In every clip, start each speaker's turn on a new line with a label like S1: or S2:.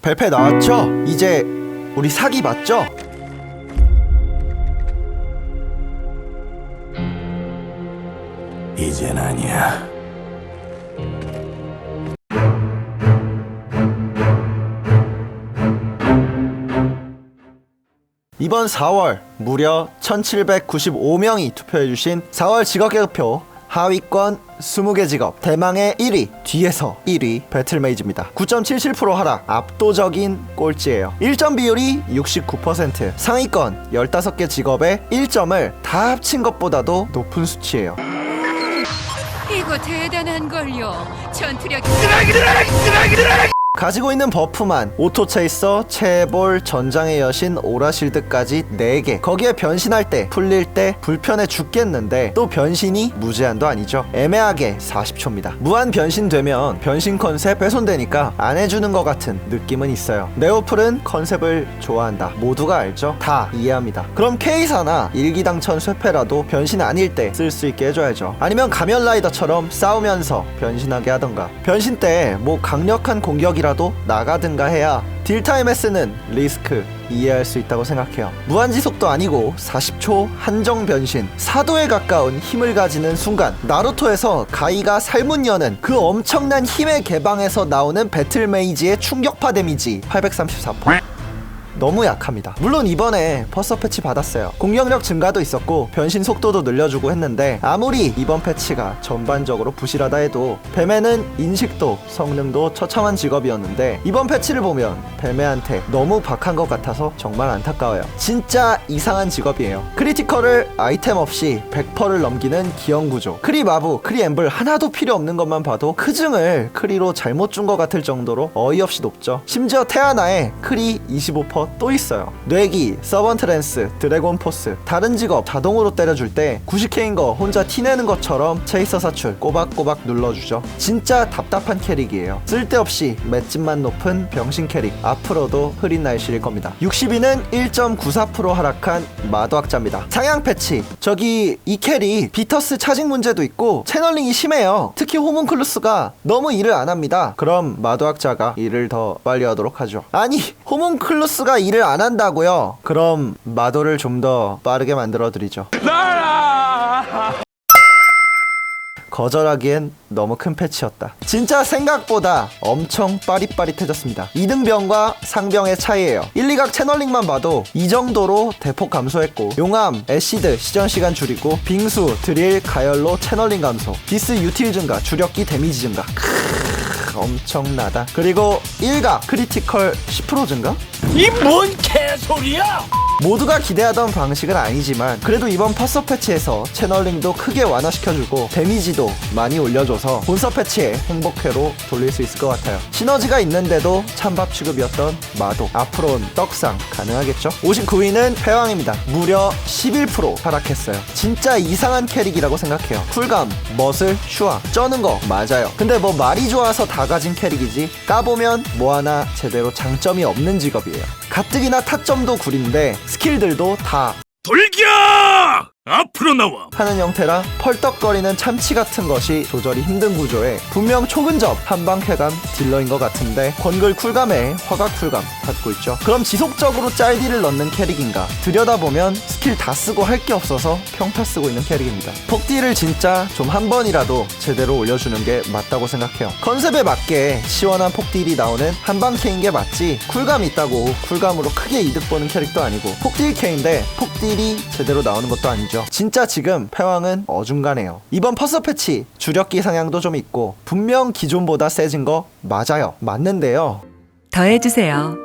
S1: 발표 나왔죠? 이제 우리 사기 맞죠?
S2: 이젠 아니야.
S1: 이번 4월 무려 1795명이 투표해주신 4월 직업계급표 하위권 20개 직업 대망의 1위, 뒤에서 1위 배틀메이즈입니다. 9.77% 하락, 압도적인 꼴찌예요. 1점 비율이 69%, 상위권 15개 직업의 1점을 다 합친 것보다도 높은 수치예요.
S3: 이거 대단한걸요. 전투력
S1: 가지고 있는 버프만 오토체이서, 체볼, 전장의 여신, 오라실드까지 4개. 거기에 변신할 때, 풀릴 때 불편해 죽겠는데 또 변신이 무제한도 아니죠. 애매하게 40초입니다. 무한 변신되면 변신 컨셉 훼손되니까 안 해주는 것 같은 느낌은 있어요. 네오플은 컨셉을 좋아한다. 모두가 알죠? 다 이해합니다. 그럼 K사나 일기당천 쇠패라도 변신 아닐 때 쓸 수 있게 해줘야죠. 아니면 가면라이더처럼 싸우면서 변신하게 하던가. 변신 때 뭐 강력한 공격이 라도 나가든가 해야 딜타임에 쓰는 리스크 이해할 수 있다고 생각해요. 무한지속도 아니고 40초 한정 변신, 사도에 가까운 힘을 가지는 순간 나루토에서 가이가 살문 여는 그 엄청난 힘의 개방에서 나오는 배틀메이지의 충격파 데미지 834%. 너무 약합니다. 물론 이번에 퍼서 패치 받았어요. 공격력 증가도 있었고 변신 속도도 늘려주고 했는데 아무리 이번 패치가 전반적으로 부실하다 해도 뱀에는 인식도 성능도 처참한 직업이었는데 이번 패치를 보면 뱀에한테 너무 박한 것 같아서 정말 안타까워요. 진짜 이상한 직업이에요. 크리티컬을 아이템 없이 100%를 넘기는 기형 구조, 크리 마부, 크리 엠블 하나도 필요 없는 것만 봐도 크증을 크리로 잘못 준 것 같을 정도로 어이없이 높죠. 심지어 태아나에 크리 25% 또 있어요. 뇌기, 서번트 랜스, 드래곤 포스, 다른 직업 자동으로 때려줄 때 90K인 거 혼자 티내는 것처럼 체이서 사출 꼬박꼬박 눌러주죠. 진짜 답답한 캐릭이에요. 쓸데없이 맷집만 높은 병신 캐릭, 앞으로도 흐린 날씨일 겁니다. 60위는 1.94% 하락한 마도학자입니다. 상향 패치, 저기 이 캐릭 비터스 차징 문제도 있고 채널링이 심해요. 특히 호문클루스가 너무 일을 안 합니다. 그럼 마도학자가 일을 더 빨리 하도록 하죠. 아니, 호문클루스가 일을 안 한다고요? 그럼 마도를 좀 더 빠르게 만들어 드리죠. 거절하기엔 너무 큰 패치였다. 진짜 생각보다 엄청 빠릿빠릿해졌습니다. 2등병과 상병의 차이예요. 1, 2각 채널링만 봐도 이 정도로 대폭 감소했고 용암, 애시드 시전시간 줄이고 빙수, 드릴, 가열로 채널링 감소, 디스 유틸 증가, 주력기 데미지 증가. 엄청나다. 그리고 1각 크리티컬 10% 증가?
S2: 이 뭔 개소리야!
S1: 모두가 기대하던 방식은 아니지만 그래도 이번 퍼서 패치에서 채널링도 크게 완화시켜주고 데미지도 많이 올려줘서 본서 패치의 행복회로 돌릴 수 있을 것 같아요. 시너지가 있는데도 찬밥 취급이었던 마도, 앞으로는 떡상 가능하겠죠? 59위는 패왕입니다. 무려 11% 하락했어요. 진짜 이상한 캐릭이라고 생각해요. 쿨감, 머슬, 슈아 쩌는 거 맞아요. 근데 뭐 말이 좋아서 다 가진 캐릭이지 까보면 뭐 하나 제대로 장점이 없는 직업이에요. 가뜩이나 타점도 구린데 스킬들도 다
S2: 돌격! 앞으로 나와!
S1: 하는 형태라 펄떡거리는 참치 같은 것이 조절이 힘든 구조에 분명 초근접 한방 쾌감 딜러인 것 같은데 권글 쿨감에 화각 쿨감 받고 있죠. 그럼 지속적으로 짤딜을 넣는 캐릭인가? 들여다보면 스킬 다 쓰고 할 게 없어서 평타 쓰고 있는 캐릭입니다. 폭딜을 진짜 좀 한 번이라도 제대로 올려주는 게 맞다고 생각해요. 컨셉에 맞게 시원한 폭딜이 나오는 한방 K인 게 맞지 쿨감 있다고 쿨감으로 크게 이득 보는 캐릭도 아니고 폭딜 K인데 폭딜이 제대로 나오는 것도 아니죠. 진짜 지금 패왕은 어중간해요. 이번 퍼서 패치 주력기 상향도 좀 있고 분명 기존보다 세진 거 맞아요. 맞는데요.
S3: 더해주세요.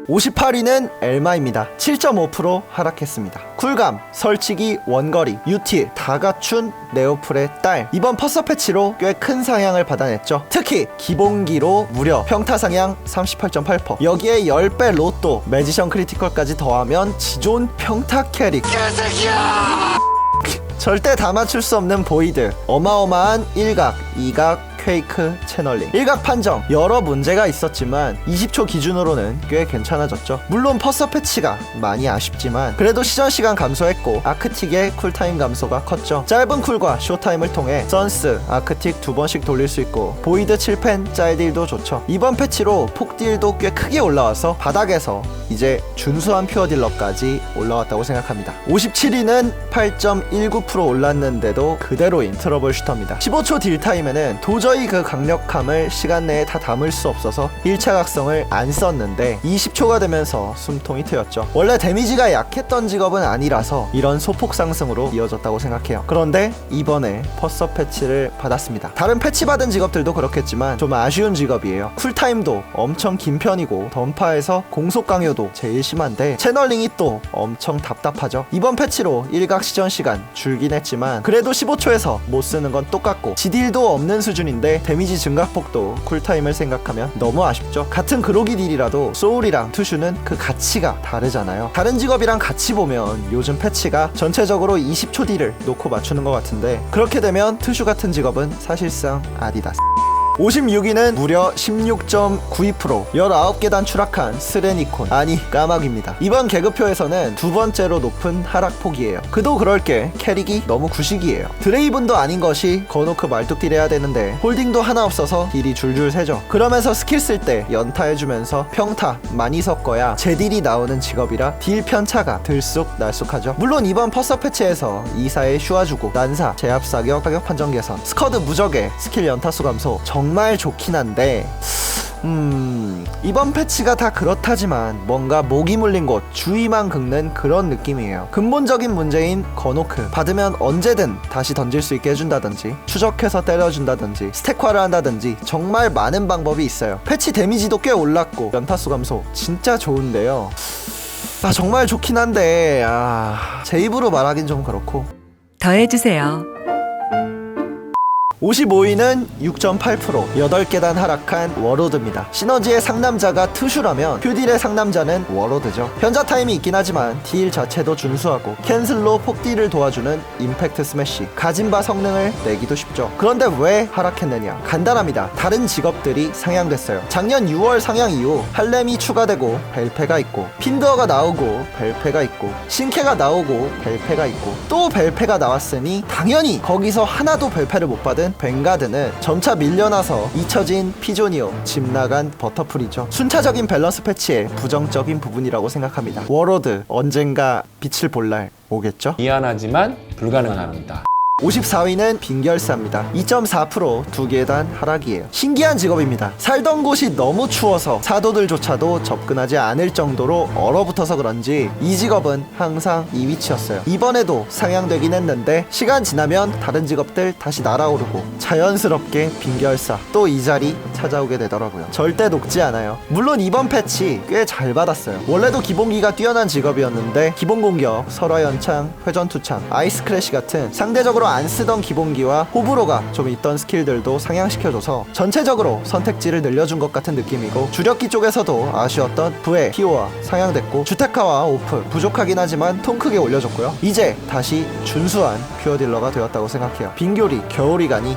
S1: 58위는 엘마입니다. 7.5% 하락했습니다. 쿨감, 설치기, 원거리, 유틸 다 갖춘 네오플의 딸. 이번 퍼서 패치로 꽤 큰 상향을 받아냈죠. 특히 기본기로 무려 평타 상향 38.8%, 여기에 10배 로또, 매지션 크리티컬까지 더하면 지존 평타 캐릭. 개새끼야! 절대 다 맞출 수 없는 보이드, 어마어마한 1각, 2각 퀘이크 채널링. 일각 판정 여러 문제가 있었지만 20초 기준으로는 꽤 괜찮아졌죠. 물론 퍼서 패치가 많이 아쉽지만 그래도 시전 시간 감소했고 아크틱의 쿨타임 감소가 컸죠. 짧은 쿨과 쇼타임을 통해 선스, 아크틱 2번씩 돌릴 수 있고 보이드 7펜 짤딜도 좋죠. 이번 패치로 폭딜도 꽤 크게 올라와서 바닥에서 이제 준수한 퓨어 딜러까지 올라왔다고 생각합니다. 57위는 8.19% 올랐는데도 그대로인 트러블 슈터입니다. 15초 딜 타임에는 도저히 그 강력함을 시간 내에 다 담을 수 없어서 1차 각성을 안 썼는데 20초가 되면서 숨통이 트였죠. 원래 데미지가 약했던 직업은 아니라서 이런 소폭 상승으로 이어졌다고 생각해요. 그런데 이번에 퍼서 패치를 받았습니다. 다른 패치 받은 직업들도 그렇겠지만 좀 아쉬운 직업이에요. 쿨타임도 엄청 긴 편이고 던파에서 공속 강요도 제일 심한데 채널링이 또 엄청 답답하죠. 이번 패치로 일각 시전 시간 줄긴 했지만 그래도 15초에서 못 쓰는 건 똑같고 지딜도 없는 수준인데 데미지 증가폭도 쿨타임을 생각하면 너무 아쉽죠. 같은 그로기 딜이라도 소울이랑 투슈는 그 가치가 다르잖아요. 다른 직업이랑 같이 보면 요즘 패치가 전체적으로 20초 딜을 놓고 맞추는 것 같은데 그렇게 되면 투슈 같은 직업은 사실상 아디다스. 56위는 무려 16.92% 19계단 추락한 스레니콘 아니 까마귀입니다. 이번 계급표에서는 두 번째로 높은 하락폭이에요. 그도 그럴게 캐릭이 너무 구식이에요. 드레이븐도 아닌 것이 거노크 말뚝딜 해야 되는데 홀딩도 하나 없어서 딜이 줄줄 새죠. 그러면서 스킬 쓸 때 연타해주면서 평타 많이 섞어야 제딜이 나오는 직업이라 딜 편차가 들쑥날쑥하죠. 물론 이번 퍼서 패치에서 2사에 슈아주고 난사, 제압사격, 타격 판정 개선, 스커드 무적의 스킬 연타수 감소 정말 좋긴 한데 이번 패치가 다 그렇다지만 뭔가 목이 물린 곳 주위만 긁는 그런 느낌이에요. 근본적인 문제인 거노크 받으면 언제든 다시 던질 수 있게 해준다든지 추적해서 때려준다든지 스택화를 한다든지 정말 많은 방법이 있어요. 패치 데미지도 꽤 올랐고 연타수 감소 진짜 좋은데요. 정말 좋긴 한데 제 입으로 말하긴 좀 그렇고.
S3: 더해주세요.
S1: 55위는 6.8% 8계단 하락한 워로드입니다. 시너지의 상남자가 트슈라면 퓨딜의 상남자는 워로드죠. 현자 타임이 있긴 하지만 딜 자체도 준수하고 캔슬로 폭딜을 도와주는 임팩트 스매시, 가진 바 성능을 내기도 쉽죠. 그런데 왜 하락했느냐? 간단합니다. 다른 직업들이 상향됐어요. 작년 6월 상향 이후 할렘이 추가되고 벨페가 있고 핀드어가 나오고 벨페가 있고 신캐가 나오고 벨페가 있고 또 벨페가 나왔으니 당연히 거기서 하나도 벨페를 못 받은 벵가드는 점차 밀려나서 잊혀진 피조니오, 집 나간 버터풀이죠. 순차적인 밸런스 패치의 부정적인 부분이라고 생각합니다. 워로드 언젠가 빛을 볼 날 오겠죠?
S4: 미안하지만 불가능합니다.
S1: 54위는 빙결사입니다. 2.4% 2계단 하락이에요. 신기한 직업입니다. 살던 곳이 너무 추워서 사도들조차도 접근하지 않을 정도로 얼어붙어서 그런지 이 직업은 항상 이 위치였어요. 이번에도 상향되긴 했는데 시간 지나면 다른 직업들 다시 날아오르고 자연스럽게 빙결사 또 이 자리 찾아오게 되더라고요. 절대 녹지 않아요. 물론 이번 패치 꽤 잘 받았어요. 원래도 기본기가 뛰어난 직업이었는데 기본 공격, 설화연창, 회전투창, 아이스 크래시 같은 상대적으로 안 쓰던 기본기와 호불호가 좀 있던 스킬들도 상향시켜줘서 전체적으로 선택지를 늘려준 것 같은 느낌이고 주력기 쪽에서도 아쉬웠던 부의 피오와 상향됐고 주테카와 오프 부족하긴 하지만 통 크게 올려줬고요. 이제 다시 준수한 퓨어 딜러가 되었다고 생각해요. 빙교리 겨울이 가니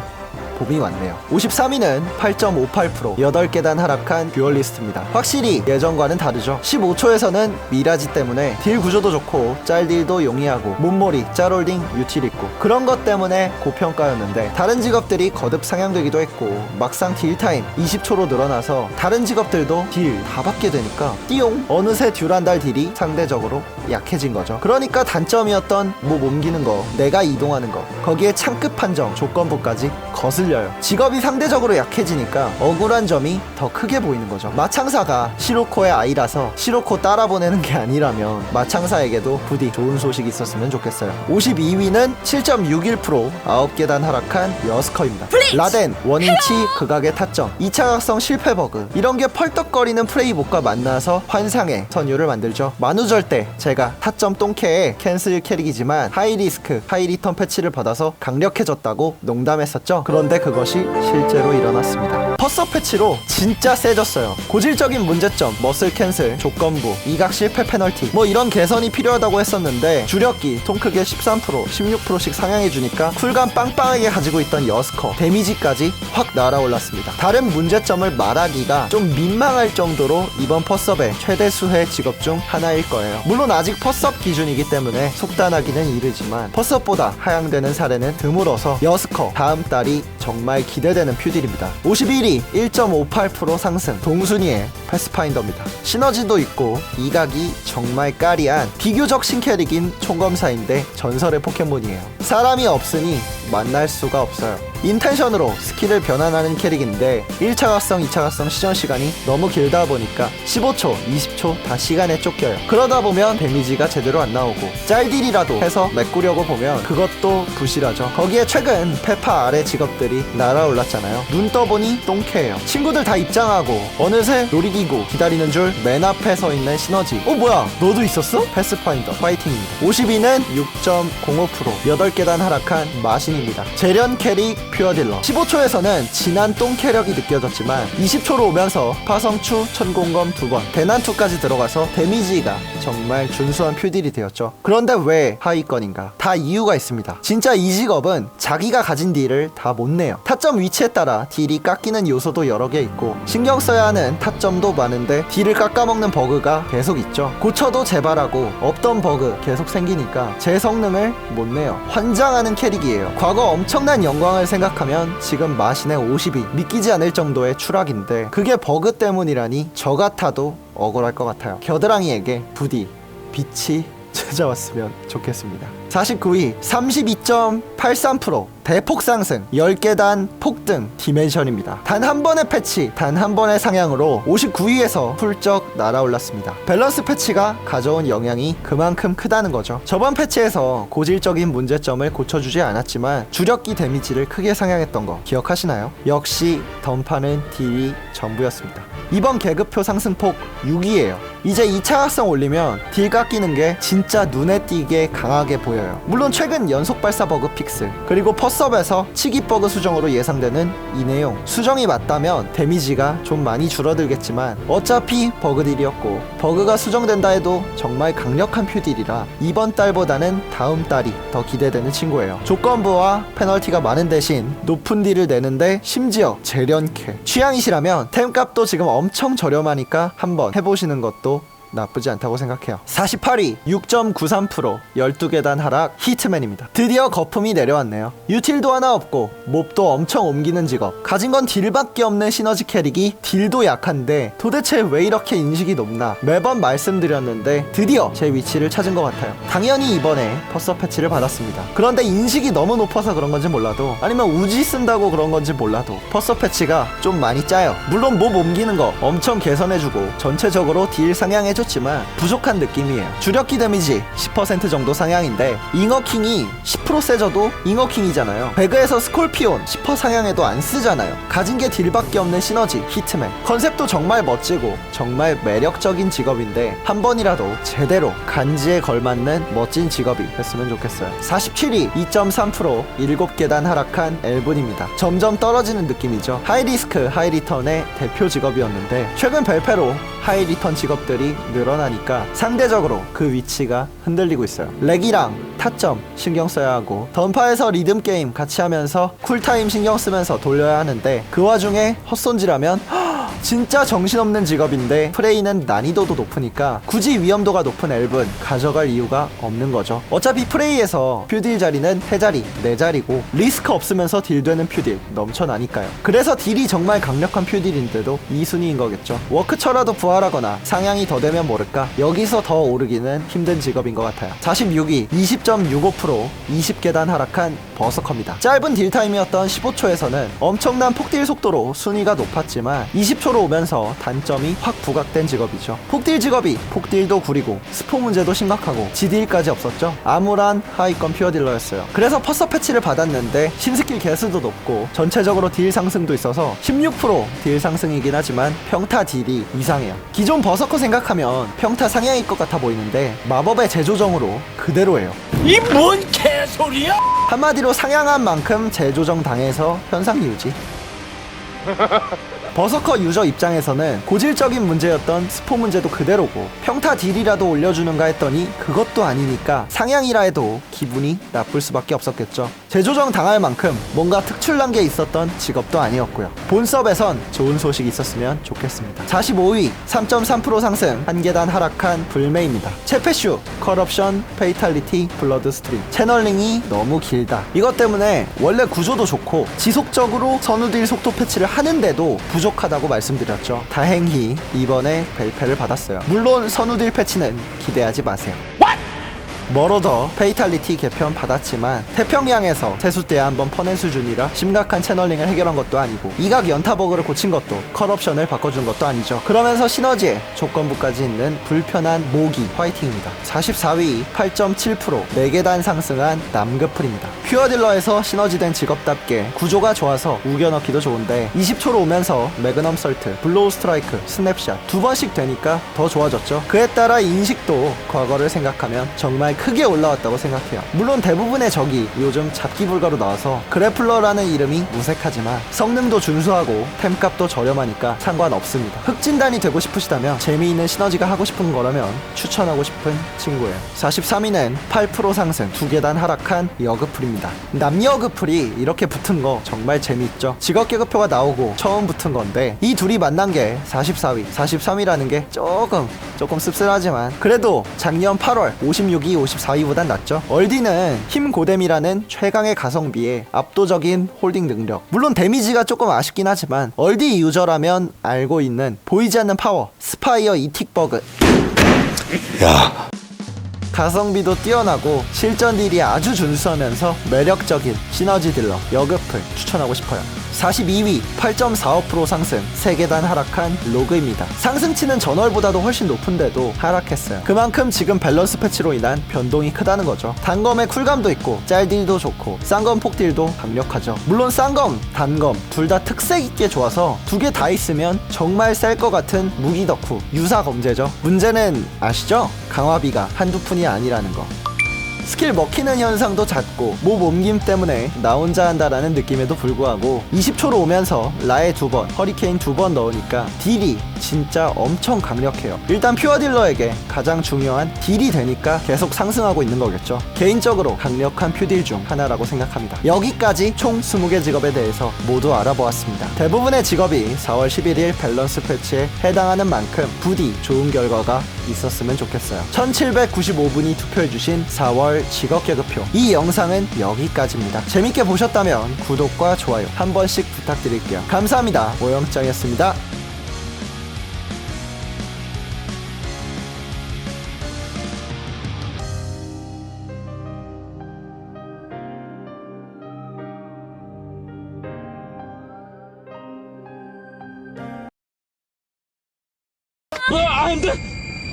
S1: 봄이 왔네요. 53위는 8.58% 8계단 하락한 듀얼리스트입니다. 확실히 예전과는 다르죠. 15초에서는 미라지 때문에 딜 구조도 좋고 짤딜도 용이하고 몸몰이, 짤홀딩, 유틸 있고 그런 것 때문에 고평가였는데 다른 직업들이 거듭 상향되기도 했고 막상 딜타임 20초로 늘어나서 다른 직업들도 딜 다 받게 되니까 띠용 어느새 듀란달 딜이 상대적으로 약해진 거죠. 그러니까 단점이었던 몸 옮기는 거, 내가 이동하는 거 거기에 창급 판정, 조건부까지 거슬려요. 직업이 상대적으로 약해지니까 억울한 점이 더 크게 보이는 거죠. 마창사가 시로코의 아이라서 시로코 따라 보내는 게 아니라면 마창사에게도 부디 좋은 소식이 있었으면 좋겠어요. 52위는 7.61% 9계단 하락한 여스커입니다. 라덴, 원인치, 극악의 타점, 2차 각성 실패 버그 이런 게 펄떡거리는 프레이복과 만나서 환상의 선율을 만들죠. 만우절대 제가 타점 똥캐의 캔슬 캐릭이지만 하이리스크, 하이리턴 패치를 받아서 강력해졌다고 농담했었죠. 그런데 그것이 실제로 일어났습니다. 퍼서 패치로 진짜 세졌어요. 고질적인 문제점, 머슬 캔슬, 조건부, 이각 실패 페널티 뭐 이런 개선이 필요하다고 했었는데 주력기 통 크게 13%, 16%씩 상향해주니까 쿨감 빵빵하게 가지고 있던 여스커 데미지까지 확 날아올랐습니다. 다른 문제점을 말하기가 좀 민망할 정도로 이번 퍼섭의 최대 수혜 직업 중 하나일 거예요. 물론 아직 퍼섭 기준이기 때문에 속단하기는 이르지만 퍼섭보다 하향되는 사례는 드물어서 여스커 다음 달이 정말 기대되는 퓨딜입니다. 51위 1.58% 상승, 동순이의 패스파인더입니다. 시너지도 있고 이각이 정말 까리한 비교적 신캐릭인 총검사인데 전설의 포켓몬이에요. 사람이 없으니 만날 수가 없어요. 인텐션으로 스킬을 변환하는 캐릭인데 1차 각성, 2차 각성 시전 시간이 너무 길다 보니까 15초, 20초 다 시간에 쫓겨요. 그러다 보면 데미지가 제대로 안 나오고 짤딜이라도 해서 메꾸려고 보면 그것도 부실하죠. 거기에 최근 페파 아래 직업들이 날아올랐잖아요. 눈 떠보니 똥캐예요. 친구들 다 입장하고 어느새 놀이기구 기다리는 줄 맨 앞에 서 있는 시너지. 뭐야 너도 있었어? 패스파인더 파이팅입니다. 52는 6.05%, 8계단 하락한 마신입니다. 재련 캐릭 퓨어딜러. 15초에서는 진한 똥캐력이 느껴졌지만 20초로 오면서 파성추, 천공검 2번, 대난투까지 들어가서 데미지가 정말 준수한 퓨딜이 되었죠. 그런데 왜 하위권인가? 다 이유가 있습니다. 진짜 이 직업은 자기가 가진 딜을 다 못 내요. 타점 위치에 따라 딜이 깎이는 요소도 여러 개 있고 신경 써야 하는 타점도 많은데 딜을 깎아먹는 버그가 계속 있죠. 고쳐도 재발하고 없던 버그 계속 생기니까 제 성능을 못 내요. 환장하는 캐릭이에요. 과거 엄청난 영광을 생각하면 지금 마신의 50이 믿기지 않을 정도의 추락인데 그게 버그 때문이라니 저 같아도 억울할 것 같아요. 겨드랑이에게 부디 빛이 찾아왔으면 좋겠습니다. 49위 32.83%, 대폭 상승, 10계단 폭등 디멘션입니다. 단 한 번의 패치, 단 한 번의 상향으로 59위에서 훌쩍 날아올랐습니다. 밸런스 패치가 가져온 영향이 그만큼 크다는 거죠. 저번 패치에서 고질적인 문제점을 고쳐주지 않았지만 주력기 데미지를 크게 상향했던 거 기억하시나요? 역시 던파는 딜이 전부였습니다. 이번 계급표 상승폭 6위예요. 이제 2차 각성 올리면 딜 깎이는 게 진짜 눈에 띄게 강하게 보여요. 물론 최근 연속 발사 버그 픽스 그리고 퍼섭에서 치기 버그 수정으로 예상되는 이 내용, 수정이 맞다면 데미지가 좀 많이 줄어들겠지만 어차피 버그 딜이었고 버그가 수정된다 해도 정말 강력한 퓨딜이라 이번 달보다는 다음 달이 더 기대되는 친구예요. 조건부와 페널티가 많은 대신 높은 딜을 내는데 심지어 재련캐. 취향이시라면 템값도 지금 엄청 저렴하니까 한번 해보시는 것도 나쁘지 않다고 생각해요. 48위 6.93%, 12계단 하락 히트맨입니다. 드디어 거품이 내려왔네요. 유틸도 하나 없고 몹도 엄청 옮기는 직업, 가진 건 딜밖에 없는 시너지 캐릭이 딜도 약한데 도대체 왜 이렇게 인식이 높나 매번 말씀드렸는데 드디어 제 위치를 찾은 것 같아요. 당연히 이번에 퍼서 패치를 받았습니다. 그런데 인식이 너무 높아서 그런 건지 몰라도 아니면 우지 쓴다고 그런 건지 몰라도 퍼서 패치가 좀 많이 짜요. 물론 몹 옮기는 거 엄청 개선해주고 전체적으로 딜 상향해 줬지만 부족한 느낌이에요. 주력기 데미지 10% 정도 상향인데 잉어킹이 10% 세져도 잉어킹이잖아요. 배그에서 스콜피온 10% 상향해도 안 쓰잖아요. 가진 게 딜밖에 없는 시너지 히트맨. 컨셉도 정말 멋지고 정말 매력적인 직업인데 한 번이라도 제대로 간지에 걸맞는 멋진 직업이 됐으면 좋겠어요. 47위 2.3%, 7계단 하락한 엘분입니다. 점점 떨어지는 느낌이죠. 하이리스크 하이리턴의 대표 직업이었는데 최근 벨페로 하이리턴 직업들이 늘어나니까 상대적으로 그 위치가 흔들리고 있어요. 렉이랑 타점 신경 써야 하고 던파에서 리듬 게임 같이 하면서 쿨타임 신경 쓰면서 돌려야 하는데 그 와중에 헛손질하면 진짜 정신없는 직업인데 프레이는 난이도도 높으니까 굳이 위험도가 높은 엘븐 가져갈 이유가 없는 거죠. 어차피 프레이에서 퓨딜 자리는 3자리, 4자리고 리스크 없으면서 딜되는 퓨딜 넘쳐나니까요. 그래서 딜이 정말 강력한 퓨딜인데도 2순위인 거겠죠. 워크처라도 부활하거나 상향이 더 되면 모를까 여기서 더 오르기는 힘든 직업인 것 같아요. 46위 20.65%, 20계단 하락한 버서커입니다. 짧은 딜타임이었던 15초에서는 엄청난 폭딜 속도로 순위가 높았지만 20초로 오면서 단점이 확 부각된 직업이죠. 폭딜 직업이 폭딜도 구리고 스포 문제도 심각하고 지딜까지 없었죠. 암울한 하위권 퓨어딜러였어요. 그래서 퍼서 패치를 받았는데 신스킬 개수도 높고 전체적으로 딜 상승도 있어서 16% 딜 상승이긴 하지만 평타 딜이 이상해요. 기존 버서커 생각하면 평타 상향일 것 같아 보이는데 마법의 재조정으로 그대로예요.
S2: 이 뭔 개소리야?
S1: 한마디로 상향한 만큼 재조정 당해서 현상 유지. 버서커 유저 입장에서는 고질적인 문제였던 스포 문제도 그대로고 평타 딜이라도 올려주는가 했더니 그것도 아니니까 상향이라 해도 기분이 나쁠 수밖에 없었겠죠. 재조정 당할 만큼 뭔가 특출난 게 있었던 직업도 아니었고요. 본섭에선 좋은 소식이 있었으면 좋겠습니다. 45위 3.3% 상승, 한 계단 하락한 불매입니다. 체페슈, 커럽션, 페이탈리티, 블러드 스트림. 채널링이 너무 길다. 이것 때문에 원래 구조도 좋고 지속적으로 선우딜 속도 패치를 하는데도 부족하다고 말씀드렸죠. 다행히 이번에 벨패를 받았어요. 물론 선우딜 패치는 기대하지 마세요. 머로더 페이탈리티 개편 받았지만 태평양에서 세수대에 한번 퍼낸 수준이라 심각한 채널링을 해결한 것도 아니고 이각 연타버그를 고친 것도 컬옵션을 바꿔준 것도 아니죠. 그러면서 시너지에 조건부까지 있는 불편한 모기 화이팅입니다. 44위 8.7% 4계단 상승한 남그풀입니다. 퓨어딜러에서 시너지된 직업답게 구조가 좋아서 우겨넣기도 좋은데 20초로 오면서 매그넘 설트, 블로우 스트라이크, 스냅샷 2번씩 되니까 더 좋아졌죠. 그에 따라 인식도 과거를 생각하면 정말 크게 올라왔다고 생각해요. 물론 대부분의 적이 요즘 잡기 불가로 나와서 그래플러라는 이름이 무색하지만 성능도 준수하고 템값도 저렴하니까 상관없습니다. 흑진단이 되고 싶으시다면 재미있는 시너지가 하고 싶은 거라면 추천하고 싶은 친구예요. 43위는 8% 상승, 2계단 하락한 여그풀입니다. 남여그풀이 이렇게 붙은 거 정말 재미있죠. 직업 계급표가 나오고 처음 붙은 건데 이 둘이 만난 게 44위, 43위라는 게 조금 씁쓸하지만 그래도 작년 8월 56위, 54위보단 낫죠. 얼디는 힘 고뎀이라는 최강의 가성비에 압도적인 홀딩 능력. 물론 데미지가 조금 아쉽긴 하지만 얼디 유저라면 알고 있는 보이지 않는 파워, 스파이어 이틱 버그. 가성비도 뛰어나고 실전 딜이 아주 준수하면서 매력적인 시너지 딜러 여그풀 추천하고 싶어요. 42위 8.45% 상승, 3계단 하락한 로그입니다. 상승치는 전월보다도 훨씬 높은데도 하락했어요. 그만큼 지금 밸런스 패치로 인한 변동이 크다는 거죠. 단검의 쿨감도 있고 짤딜도 좋고 쌍검 폭딜도 강력하죠. 물론 쌍검, 단검 둘 다 특색 있게 좋아서 두 개 다 있으면 정말 셀 것 같은 무기 덕후 유사 검제죠. 문제는 아시죠? 강화비가 한두 푼이 아니라는 거. 스킬 먹히는 현상도 잦고 몹 옮김 때문에 나 혼자 한다라는 느낌에도 불구하고 20초로 오면서 라에 2번, 허리케인 2번 넣으니까 딜이 진짜 엄청 강력해요. 일단 퓨어딜러에게 가장 중요한 딜이 되니까 계속 상승하고 있는 거겠죠. 개인적으로 강력한 퓨딜 중 하나라고 생각합니다. 여기까지 총 20개 직업에 대해서 모두 알아보았습니다. 대부분의 직업이 4월 11일 밸런스 패치에 해당하는 만큼 부디 좋은 결과가 있었으면 좋겠어요. 1795분이 투표해주신 4월 직업 계급표, 이 영상은 여기까지입니다. 재밌게 보셨다면 구독과 좋아요 한 번씩 부탁드릴게요. 감사합니다. 오영짱이었습니다.
S2: 안 돼!